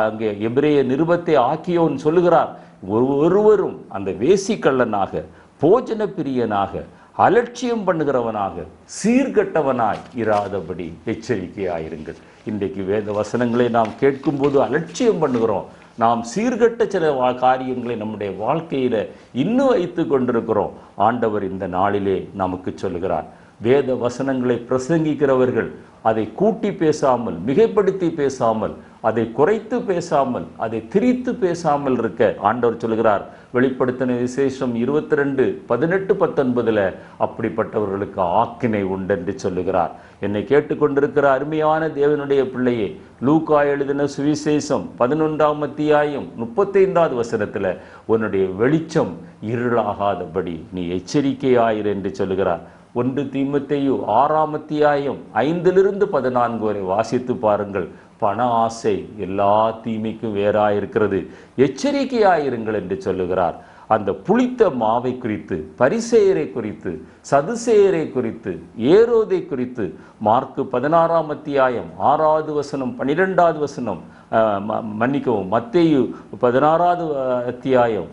அங்கே எபிரேய நிருபத்தை ஆக்கியோன் சொல்லுகிறார், ஒருவரும் அந்த வேசிக்கள்ளனாக, போஜன பிரியனாக, அலட்சியம் பண்ணுகிறவனாக, சீர்கட்டவனாய் இராதபடி எச்சரிக்கையாயிருங்கள். இன்றைக்கு வேத வசனங்களை நாம் கேட்கும்போது அலட்சியம் பண்ணுகிறோம். நாம் சீர்கட்ட சில காரியங்களை நம்முடைய வாழ்க்கையில் இன்னும் வைத்து கொண்டிருக்கிறோம். ஆண்டவர் இந்த நாளிலே நமக்கு சொல்கிறார், வேத வசனங்களை பிரசங்கிக்கிறவர்கள் அதை கூட்டி பேசாமல், மிகைப்படுத்தி பேசாமல், அதை குறைத்து பேசாமல், அதை திரித்து பேசாமல் இருக்க ஆண்டவர் சொல்கிறார். வெளிப்படுத்தின விசேஷம் 22:18-19 அப்படிப்பட்டவர்களுக்கு ஆக்கினை உண்டென்று சொல்லுகிறார். என்னை கேட்டுக்கொண்டிருக்கிற அருமையான தேவனுடைய பிள்ளையே, லூக்கா எழுதின சுவிசேஷம் 11ஆம் அத்தியாயம் 35வது வசனத்தில் உன்னுடைய வெளிச்சம் இருளாகாதபடி நீ எச்சரிக்கையாயிரு என்று சொல்லுகிறார். 1 தீமோத்தேயு 6ஆம் அத்தியாயம் 5-14 வரை வாசித்து பாருங்கள். பண ஆசை எல்லா தீமைக்கும் வேறாயிருக்கிறது, எச்சரிக்கையாயிருங்கள் என்று சொல்லுகிறார். அந்த புளித்த மாவை குறித்து, பரிசேயரை குறித்து, சதுசேயரை குறித்து, ஏரோதை குறித்து மார்க்கு 16ஆம் அத்தியாயம் 6வது வசனம் 12வது வசனம், மன்னிக்கவும், மத்தேயு 16வது அத்தியாயம்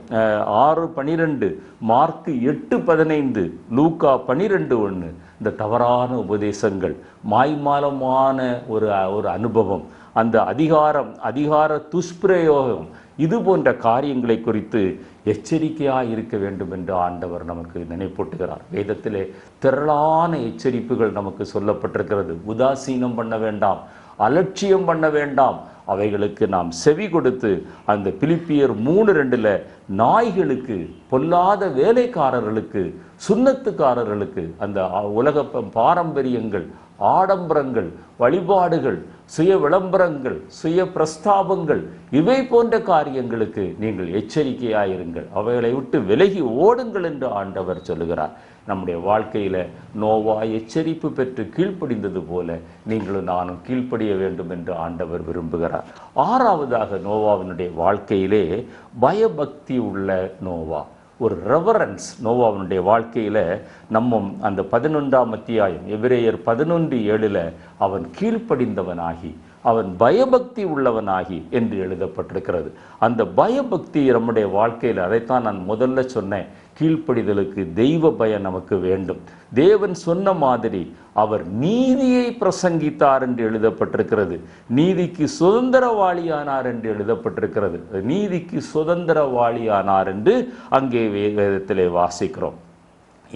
6:12, மார்க்கு 8:15, லூக்கா 12:1, இந்த தவறான உபதேசங்கள், மாய்மாலமான ஒரு அனுபவம், அந்த அதிகார துஷ்பிரயோகம், இது போன்ற காரியங்களை குறித்து எச்சரிக்கையாக இருக்க வேண்டும் என்று ஆண்டவர் நமக்கு நினைப்பூட்டுகிறார். வேதத்திலே திரளான எச்சரிப்புகள் நமக்கு சொல்லப்பட்டிருக்கிறது. உதாசீனம் பண்ண வேண்டாம், அலட்சியம் பண்ண வேண்டாம். அவைகளுக்கு நாம் செவி கொடுத்து, அந்த பிலிப்பியர் 3:2 நாய்களுக்கு, பொல்லாத வேலைக்காரர்களுக்கு, சுண்ணத்துக்காரர்களுக்கு, அந்த உலக பாரம்பரியங்கள், ஆடம்பரங்கள், வழிபாடுகள், சுய விளம்பரங்கள், சுய பிரஸ்தாபங்கள், இவை போன்ற காரியங்களுக்கு நீங்கள் எச்சரிக்கையாயிருங்கள், அவைகளை விட்டு விலகி ஓடுங்கள் என்று ஆண்டவர் சொல்லுகிறார். நம்முடைய வாழ்க்கையில் நோவா எச்சரிப்பு பெற்று கீழ்ப்படிந்தது போல நீங்களும் நானும் கீழ்ப்படிய வேண்டும் என்று ஆண்டவர் விரும்புகிறார். 6வதாக நோவாவினுடைய வாழ்க்கையிலே பயபக்தி உள்ள நோவா, ஒரு ரெவரன்ஸ் நோவாவினுடைய வாழ்க்கையில் நம்ம அந்த 11ஆம் அத்தியாயம் எபிரேயர் 11:7 அவன் கீழ்ப்படிந்தவனாகி, அவன் பயபக்தி உள்ளவனாகி என்று எழுதப்பட்டிருக்கிறது. அந்த பயபக்தி நம்முடைய வாழ்க்கையில், அதைத்தான் நான் முதல்ல சொன்னேன், கீழ்ப்படிதலுக்கு தெய்வ பயம் நமக்கு வேண்டும். தேவன் சொன்ன மாதிரி அவர் நீதியை பிரசங்கித்தார் என்று எழுதப்பட்டிருக்கிறது. நீதிக்கு சுதந்திரவாளியானார் என்று எழுதப்பட்டிருக்கிறது. நீதிக்கு சுதந்திரவாளியானார் என்று அங்கே வேதத்திலே வாசிக்கிறோம்.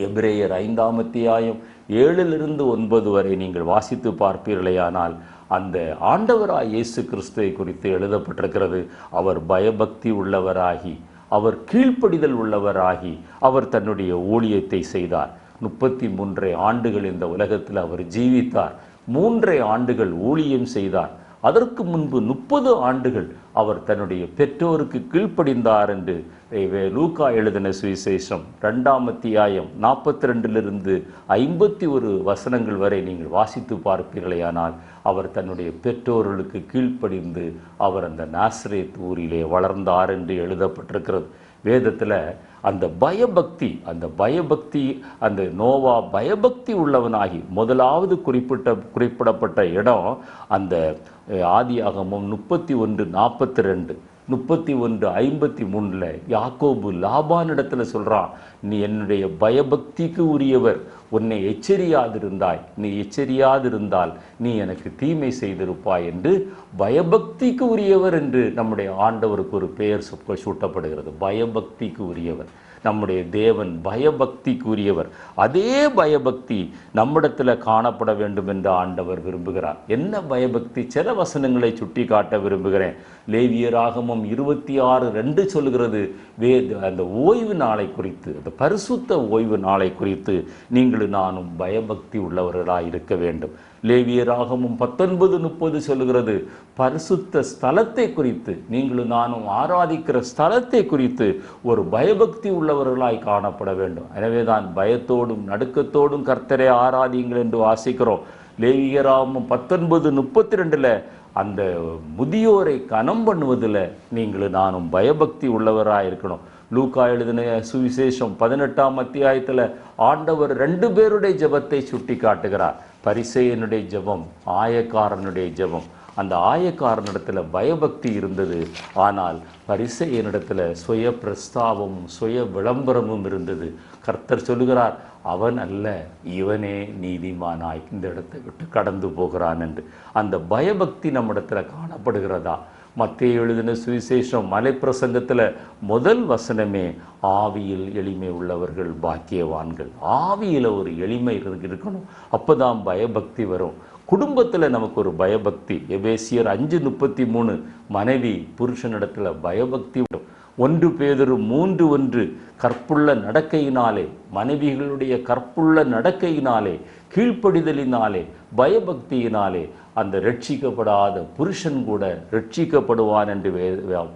எபிரேயர் 5ஆம் அத்தியாயம் 7-9 வரை நீங்கள் வாசித்து பார்ப்பீர்களேயானால் அந்த ஆண்டவராய் இயேசு கிறிஸ்துவை குறித்து எழுதப்பட்டிருக்கிறது. அவர் பயபக்தி உள்ளவராகி, அவர் கீழ்ப்படிதல் உள்ளவராகி, அவர் தன்னுடைய ஊழியத்தை செய்தார். 33 ஆண்டுகள் இந்த உலகத்தில் அவர் ஜீவித்தார். 3 ஆண்டுகள் ஊழியம் செய்தார். அதற்கு முன்பு 30 ஆண்டுகள் அவர் தன்னுடைய பெற்றோருக்கு கீழ்ப்படிந்தார் என்று லூக்கா எழுதின சுவிசேஷம் 2ஆம் அத்தியாயம் 42-51 வசனங்கள் வரை நீங்கள் வாசித்து பார்ப்பீர்களேயானால் அவர் தன்னுடைய பெற்றோர்களுக்கு கீழ்ப்படிந்து அவர் அந்த நாசரேத் ஊரிலே வளர்ந்தார் என்று எழுதப்பட்டிருக்கிறது. வேதத்தில் அந்த பயபக்தி அந்த நோவா பயபக்தி உள்ளவனாகி முதலாவது குறிப்பிடப்பட்ட இடம் அந்த ஆதியாகமம் 31:42, 31:53 யாக்கோபு லாபானிடத்தில் சொல்கிறான், நீ என்னுடைய பயபக்திக்கு உரியவர், உன்னை நீ எச்சரியாதிருந்தால் நீ எனக்கு தீமை செய்திருப்பாய் என்று பயபக்திக்கு உரியவர் என்று நம்முடைய ஆண்டவருக்கு ஒரு பெயர் சூட்டப்படுகிறது. பயபக்திக்கு உரியவர் நம்முடைய தேவன், பயபக்திக்கு உரியவர். அதே பயபக்தி நம்மிடத்தில் காணப்பட வேண்டும் என்று ஆண்டவர் விரும்புகிறார். என்ன பயபக்தி? சில வசனங்களை சுட்டி காட்ட விரும்புகிறேன். லேவியராகமம் 26:2 சொல்கிறது, அந்த ஓய்வு நாளை குறித்து, அந்த பரிசுத்த ஓய்வு நாளை குறித்து நீங்களும் நானும் பயபக்தி உள்ளவர்களாக இருக்க வேண்டும். லேவியராகமம் 19:30 சொல்லுகிறது, பரிசுத்த ஸ்தலத்தை குறித்து, நீங்களும் நானும் ஆராதிக்கிற ஸ்தலத்தை குறித்து ஒரு பயபக்தி உள்ளவர்களாய் காணப்பட வேண்டும். எனவே தான் பயத்தோடும் நடுக்கத்தோடும் கர்த்தரை ஆராதியுங்கள் என்று வாசிக்கிறோம். லேவியராகமம் 19:32 அந்த முதியோரை கனம் பண்ணுவதில் நீங்களும் நானும் பயபக்தி உள்ளவராக இருக்கணும். லூக்கா எழுதின சுவிசேஷம் 18ஆம் அத்தியாயத்தில் ஆண்டவர் 2 பேருடைய ஜெபத்தை சுட்டி காட்டுகிறார். பரிசேயனுடைய ஜெபம், ஆயக்காரனுடைய ஜெபம். அந்த ஆயக்காரனிடத்தில் பயபக்தி இருந்தது, ஆனால் பரிசேயனிடத்தில் சுய பிரஸ்தாபமும் சுய விளம்பரமும் இருந்தது. கர்த்தர் சொல்லுகிறார், அவன் அல்ல, இவனே நீதிமானாய் இந்த இடத்தை விட்டு கடந்து போகிறான் என்று. அந்த பயபக்தி நம்மிடத்தில் காணப்படுகிறதா? மத்தேயு எழுதின சுவிசேஷம் மலை பிரசங்கத்தில் முதல் வசனமே ஆவியில் எளிமை உள்ளவர்கள் பாக்கியவான்கள். ஆவியில் ஒரு எளிமை இருக்கணும், அப்போதான் பயபக்தி வரும். குடும்பத்தில் நமக்கு ஒரு பயபக்தி. எபேசியர் 5:33 மனைவி புருஷனிடத்தில் பயபக்தி வரும். 1 பேதுரு 3:1 கற்புள்ள நடக்கையினாலே, மனைவிகளுடைய கற்புள்ள நடக்கையினாலே, கீழ்ப்படிதலினாலே, பயபக்தியினாலே அந்த ரட்சிக்கப்படாத புருஷன் கூட ரட்சிக்கப்படுவான் என்று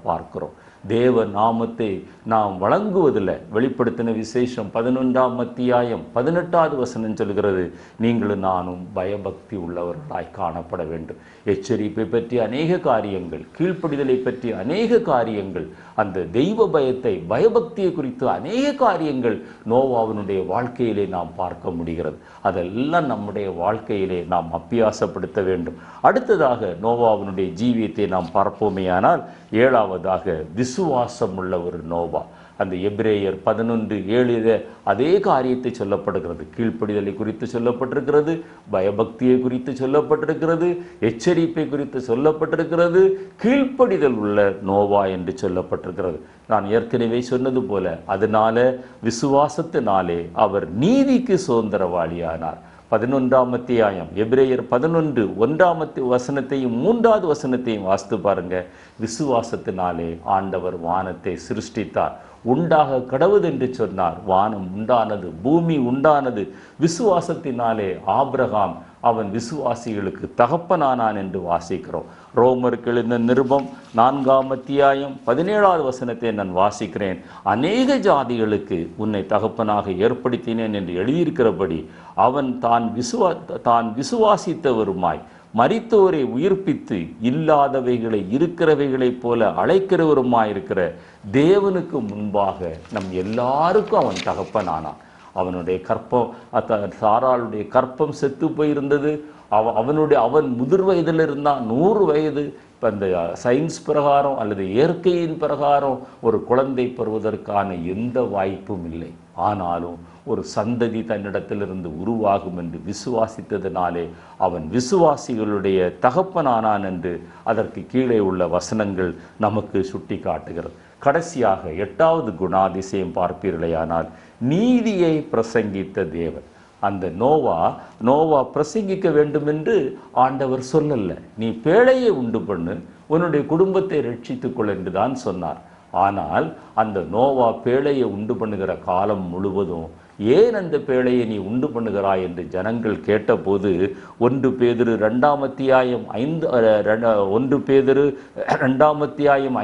பார்க்கிறோம். தேவ நாமத்தை நாம் வழங்குவதில்லை. வெளிப்படுத்தின விசேஷம் 11ஆம் அத்தியாயம் 18வது வசனம் சொல்கிறது, நீங்களும் நானும் பயபக்தி உள்ளவர்களாய் காணப்பட வேண்டும். எச்சரிப்பை பற்றி அநேக காரியங்கள், கீழ்ப்படிதலை பற்றி அநேக காரியங்கள், அந்த தெய்வ பயத்தை, பயபக்தியை குறித்து அநேக காரியங்கள் நோவாவினுடைய வாழ்க்கையிலே நாம் பார்க்க முடிகிறது. அதெல்லாம் நம்முடைய வாழ்க்கையிலே நாம் அபியாசப்படுத்த வேண்டும். அடுத்ததாக நோவாவினுடைய ஜீவியத்தை நாம் பார்ப்போமேயானால், 7வதாக விசுவாசம் உள்ள ஒரு நோவா. அந்த எபிரேயர் 11:7 அதே காரியத்தை சொல்லப்படுகிறது. கீழ்ப்படிதலை குறித்து சொல்லப்பட்டிருக்கிறது, பயபக்தியை குறித்து சொல்லப்பட்டிருக்கிறது, எச்சரிப்பை குறித்து சொல்லப்பட்டிருக்கிறது, கீழ்ப்படிதல் உள்ள நோவா என்று சொல்லப்பட்டிருக்கிறது. நான் ஏற்கனவே சொன்னது போல, அதனால விசுவாசத்தினாலே அவர் நீதிக்கு சுதந்திரவாளியானார். 11ஆம் அத்தியாயம் எபிரேயர் 11 1ஆம் வசனத்தையும் 3வது வசனத்தையும் வாசித்து பாருங்க. விசுவாசத்தினாலே ஆண்டவர் வானத்தை சிருஷ்டித்தார். உண்டாக கடவுது என்று சொன்னார், வானம் உண்டானது, பூமி உண்டானது. விசுவாசத்தினாலே ஆபிரகாம் அவன் விசுவாசிகளுக்கு தகப்பனானான் என்று வாசிக்கிறோம். ரோமருக்கு எழுதின நிருபம் 4ஆம் அத்தியாயம் 17வது வசனத்தை நான் வாசிக்கிறேன். அநேக ஜாதிகளுக்கு உன்னை தகப்பனாக ஏற்படுத்தினேன் என்று எழுதியிருக்கிறபடி அவன் தான் விசுவாசித்தவருமாய் மரித்தோரை உயிர்ப்பித்து இல்லாதவைகளை இருக்கிறவைகளைப் போல அழைக்கிறவருமாயிருக்கிற தேவனுக்கு முன்பாக நம் எல்லாருக்கும் அவன் தகப்பனானான். அவனுடைய கற்பம், சாராளுடைய கற்பம் செத்து போயிருந்தது. அவன் முதிர் வயதில் இருந்தான், 100 வயது. இப்போ அந்த சயின்ஸ் பிரகாரம் அல்லது இயற்கையின் பிரகாரம் ஒரு குழந்தை பெறுவதற்கான எந்த வாய்ப்பும் இல்லை. ஆனாலும் ஒரு சந்ததி தன்னிடத்திலிருந்து உருவாகும் என்று விசுவாசித்ததினாலே அவன் விசுவாசிகளுடைய தகப்பனானான் என்று அதற்கு கீழே உள்ள வசனங்கள் நமக்கு சுட்டி காட்டுகிறது. கடைசியாக 8வது குணாதிசயம் பார்ப்பீர்களேயானால், நீதியை பிரசங்கித்த தேவன். அந்த நோவா பிரசங்கிக்க வேண்டும் என்று ஆண்டவர் சொல்லல. நீ பேழையை உண்டு பண்ணு, உன்னுடைய குடும்பத்தை ரட்சித்துக்கொள் என்று தான் சொன்னார். ஆனால் அந்த நோவா பேழையை உண்டு பண்ணுகிற காலம் முழுவதும், ஏன் அந்த பேழையை நீ உண்டு பண்ணுகிறாய் என்று ஜனங்கள் கேட்டபோது 1 பேதுரு 2ஆம் அத்தியாயம்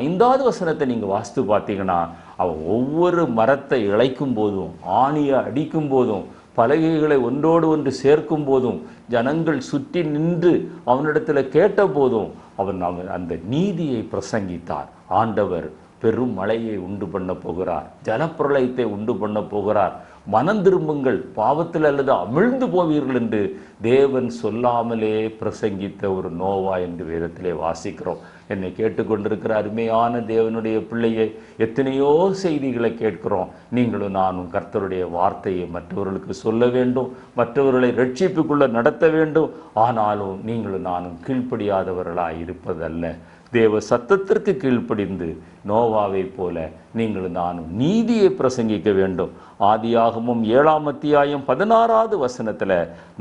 5வது வசனத்தை நீங்கள் வாசித்து பார்த்தீங்கன்னா, அவன் ஒவ்வொரு மரத்தை இழைக்கும் போதும், ஆணியை அடிக்கும் போதும், பலகைகளை ஒன்றோடு ஒன்று சேர்க்கும் போதும், ஜனங்கள் சுற்றி நின்று அவனிடத்தில் கேட்ட போதும் அவன் அந்த நீதியை பிரசங்கித்தார். ஆண்டவர் பெரும் மழையை உண்டு பண்ண போகிறார், ஜலப்பிரளயத்தை உண்டு பண்ண போகிறார், மனம் திரும்புங்கள், பாவத்தில் அல்லது அமிழ்ந்து போவீர்கள் என்று தேவன் சொல்லாமலே பிரசங்கித்த ஒரு நோவா என்று வேதத்திலே வாசிக்கிறோம். என்னை கேட்டுக்கொண்டிருக்கிற அருமையான தேவனுடைய பிள்ளையை, எத்தனையோ செய்திகளை கேட்கிறோம். நீங்களும் நானும் கர்த்தருடைய வார்த்தையை மற்றவர்களுக்கு சொல்ல வேண்டும், மற்றவர்களை ரட்சிப்புக்குள்ள நடத்த வேண்டும். ஆனாலும் நீங்களும் நானும் கீழ்ப்படியாதவர்களாய் இருப்பதல்ல, தேவ சத்தத்திற்கு கீழ்ப்படிந்து நோவாவை போல நீங்களும் நானும் நீதியை பிரசங்கிக்க வேண்டும். ஆதியாகமம் 7ஆம் அத்தியாயம் 16வது வசனத்தில்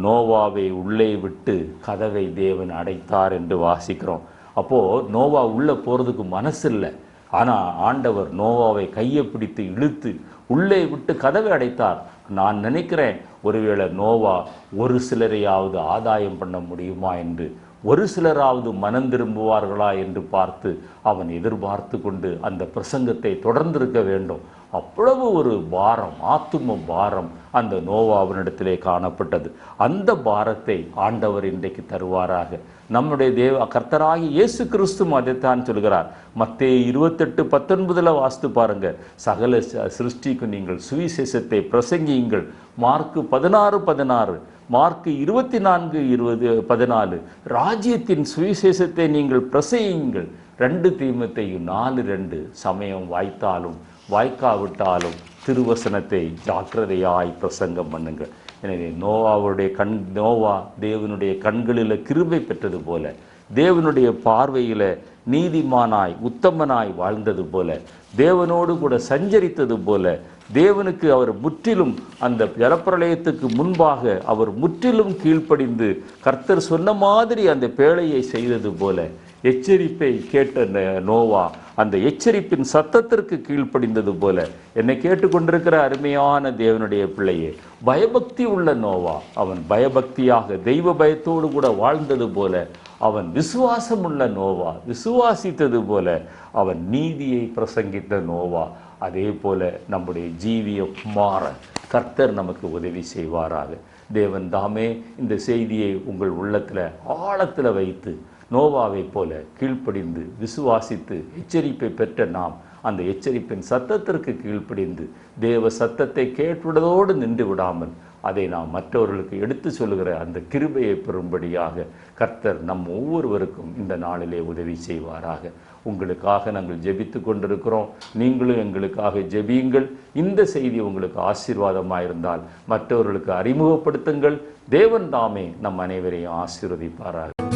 நோவாவை உள்ளே விட்டு கதவை தேவன் அடைத்தார் என்று வாசிக்கிறோம். அப்போது நோவா உள்ளே போகிறதுக்கு மனசு இல்லை. ஆனால் ஆண்டவர் நோவாவை கையை பிடித்து இழுத்து உள்ளே விட்டு கதவை அடைத்தார். நான் நினைக்கிறேன், ஒருவேளை நோவா ஒரு சிலரையாவது ஆதாயம் பண்ண முடியுமா என்று, ஒரு சிலராவது மனம் திரும்புவார்களா என்று பார்த்து அவன் எதிர்பார்த்து கொண்டு அந்த பிரசங்கத்தை தொடர்ந்திருக்க வேண்டும். அவ்வளவு ஒரு பாரம், ஆத்தும பாரம் அந்த நோவாவினிடத்திலே காணப்பட்டது. அந்த பாரத்தை ஆண்டவர் இன்றைக்கு தருவாராக. நம்முடைய கர்த்தராகி இயேசு கிறிஸ்துவும் அதைத்தான் சொல்கிறார். மத்தேயு 28:19 வாசித்து பாருங்க. சகல சிருஷ்டிக்கு நீங்கள் சுவிசேஷத்தை பிரசங்கியுங்கள். மார்க்கு 16:16, மார்க்கு 24:14 ராஜ்யத்தின் சுவிசேஷத்தை நீங்கள் பிரசங்கியுங்கள். 2 தீமோத்தேயு 4:2 சமயம் வாய்த்தாலும் வாய்க்காவிட்டாலும் திருவசனத்தை ஜாக்கிரதையாய் பிரசங்கம் பண்ணுங்கள். எனவே நோவா தேவனுடைய கண்களில் கிருபை பெற்றது போல, தேவனுடைய பார்வையில் நீதிமானாய் உத்தமனாய் வாழ்ந்தது போல, தேவனோடு கூட சஞ்சரித்தது போல, தேவனுக்கு அவர் முற்றிலும் அந்த ஜலப்பிரளயத்துக்கு முன்பாக அவர் முற்றிலும் கீழ்ப்படிந்து கர்த்தர் சொன்ன மாதிரி அந்த பேழையை செய்தது போல, எச்சரிப்பை கேட்ட நோவா அந்த எச்சரிப்பின் சத்தத்திற்கு கீழ்ப்படிந்தது போல, என்னை கேட்டுக்கொண்டிருக்கிற அருமையான தேவனுடைய பிள்ளையே, பயபக்தி உள்ள நோவா அவன் பயபக்தியாக தெய்வ பயத்தோடு கூட வாழ்ந்தது போல, அவன் விசுவாசம் உள்ள நோவா விசுவாசித்தது போல, அவன் நீதியை பிரசங்கித்த நோவா. அதே போல நம்முடைய ஜீவியம் மாற கர்த்தர் நமக்கு உதவி செய்வாராக. தேவன் தாமே இந்த செய்தியை உங்கள் உள்ளத்தில் ஆழத்தில் வைத்து நோவாவை போல கீழ்ப்படிந்து விசுவாசித்து எச்சரிப்பை பெற்ற நாம் அந்த எச்சரிப்பின் சத்தத்திற்கு கீழ்ப்படிந்து தேவ சத்தத்தை கேட்டுவிடதோடு நின்று விடாமல் அதை நாம் மற்றவர்களுக்கு எடுத்து சொல்லுகிற அந்த கிருபையை பெறும்படியாக கர்த்தர் நம் ஒவ்வொருவருக்கும் இந்த நாளிலே உதவி செய்வாராக. உங்களுக்காக நாங்கள் ஜெபித்து கொண்டிருக்கிறோம். நீங்களும் எங்களுக்காக ஜெபியுங்கள். இந்த செய்தி உங்களுக்கு ஆசீர்வாதமாக இருந்தால் மற்றவர்களுக்கு அறிமுகப்படுத்துங்கள். தேவன் தாமே நம் அனைவரையும் ஆசீர்வதிப்பாராக.